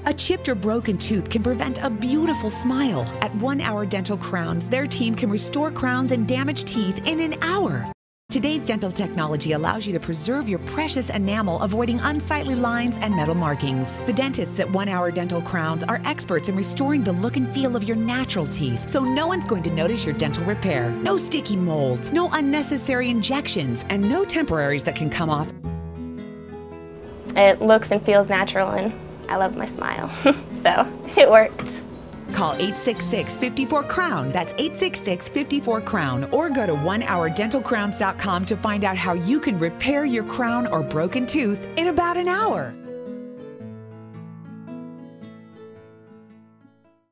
A chipped or broken tooth can prevent a beautiful smile. At 1 Hour Dental Crowns, their team can restore crowns and damaged teeth in an hour. Today's dental technology allows you to preserve your precious enamel, avoiding unsightly lines and metal markings. The dentists at 1 Hour Dental Crowns are experts in restoring the look and feel of your natural teeth, so no one's going to notice your dental repair. No sticky molds, no unnecessary injections, and no temporaries that can come off. It looks and feels natural, and I love my smile, so it worked. Call 866-54-CROWN, that's 866-54-CROWN, or go to onehourdentalcrowns.com to find out how you can repair your crown or broken tooth in about an hour.